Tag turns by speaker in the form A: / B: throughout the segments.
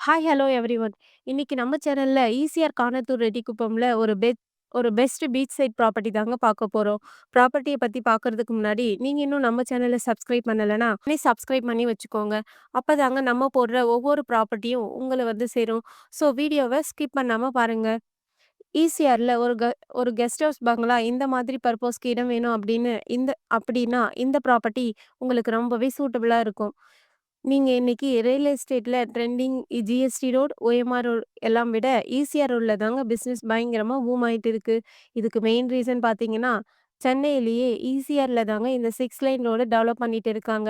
A: Hi, hello everyone. இன்னைக்கு நம்ம சேனல்ல ஈசிஆர் கானத்தூர் ரெட்டிக்குப்பம்ல ஒரு பெஸ்ட் பீச் சைட் ப்ராப்பர்ட்டி தாங்க பார்க்க போறோம். ப்ராப்பர்ட்டிய பத்தி பார்க்கறதுக்கு முன்னாடி, நீங்க இன்னும் நம்ம சேனல சப்ஸ்கிரைப் பண்ணலனா, உடனே சப்ஸ்கிரைப் பண்ணி வச்சுக்கோங்க. அப்பதாங்க நம்ம போடுற ஒவ்வொரு ப்ராப்பர்ட்டியும் உங்கள வந்து சேரும். ஸோ வீடியோவ ஸ்கிப் பண்ணாம பாருங்க. ஈசிஆர்ல ஒரு கெஸ்ட் ஹவுஸ் பங்களா இந்த மாதிரி பர்ப்போஸ்க்கு இடம் வேணும் அப்படின்னா இந்த ப்ராப்பர்ட்டி உங்களுக்கு ரொம்பவே சூட்டபிளா இருக்கும். நீங்க இன்னைக்கு ரியல் எஸ்டேட்ல trending GST road, OMR road எல்லாம் விட ஈசிஆர் ரோட்ல தாங்க பிசினஸ் பயங்கரமா பூம் ஆயிட்டு இருக்கு. இதுக்கு மெயின் ரீசன் பார்த்தீங்கன்னா, சென்னையிலேயே ஈசிஆர்ல தாங்க இந்த 6 லைன் ரோட டெவலப் பண்ணிட்டு இருக்காங்க.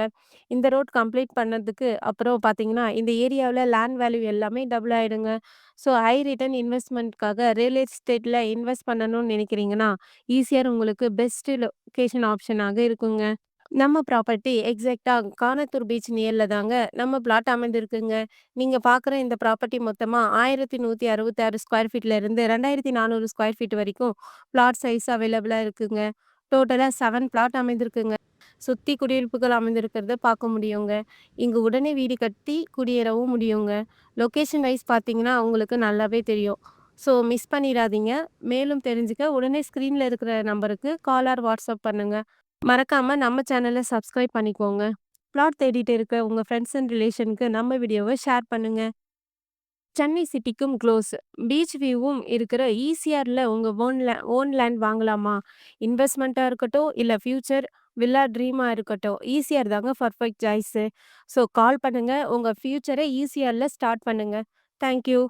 A: இந்த ரோட் கம்ப்ளீட் பண்ணதுக்கு அப்புறம் பார்த்தீங்கன்னா, இந்த ஏரியாவுல லேண்ட் வேல்யூ எல்லாமே டபுள் ஆயிடுங்க. ஸோ ஹை ரிட்டர்ன் இன்வெஸ்ட்மென்ட்காக ரியல் எஸ்டேட்ல இன்வெஸ்ட் பண்ணணும்னு நினைக்கிறீங்கன்னா, ஈசிஆர் உங்களுக்கு பெஸ்ட் லொகேஷன் ஆப்ஷனாக இருக்குங்க. நம்ம ப்ராப்பர்ட்டி எக்ஸாக்ட்டா கானத்தூர் பீச் நியர்ல தாங்க நம்ம பிளாட் அமைந்திருக்குங்க. நீங்க பார்க்குற இந்த ப்ராப்பர்ட்டி மொத்தமா 1166 ஸ்கொயர் ஃபீட்ல இருந்து 2400 ஸ்கொயர் ஃபீட் வரைக்கும் பிளாட் சைஸ் அவைலபிளா இருக்குங்க. டோட்டலா 7 பிளாட் அமைந்திருக்குங்க. சுத்தி குடியிருப்புகள் அமைந்திருக்கிறத பார்க்க முடியுங்க. இங்கு உடனே வீடு கட்டி குடியேறவும் முடியுங்க. லொகேஷன் வைஸ் பார்த்தீங்கன்னா உங்களுக்கு நல்லாவே தெரியும். ஸோ மிஸ் பண்ணிறாதீங்க. மேலும் தெரிஞ்சுக்க உடனே ஸ்க்ரீன்ல இருக்கிற நம்பருக்கு கால் ஆர் வாட்ஸ்அப் பண்ணுங்க. மறக்காம நம்ம சேனல சப்ஸ்கிரைப் பண்ணிக்கோங்க. பிளாட் தேடிட்டு இருக்க உங்க ஃப்ரெண்ட்ஸ் அண்ட் ரிலேஷனுக்கு நம்ம வீடியோவ ஷேர் பண்ணுங்க. சென்னை சிட்டிக்கும் க்ளோஸ். பீச் வியூவும் இருக்கிற ஈசிஆர்ல உங்க ஓன் லேண்ட் வாங்கலாமா? இன்வெஸ்ட்மெண்ட்டா இருக்கட்டும், இல்ல ஃபியூச்சர் வில்லா ட்ரீமா இருக்கட்டும், ஈசிஆர் தாங்க பெர்ஃபெக்ட் சாய்ஸு. ஸோ கால் பண்ணுங்க. உங்க ஃபியூச்சர ஈசிஆர்ல ஸ்டார்ட் பண்ணுங்க. Thank you.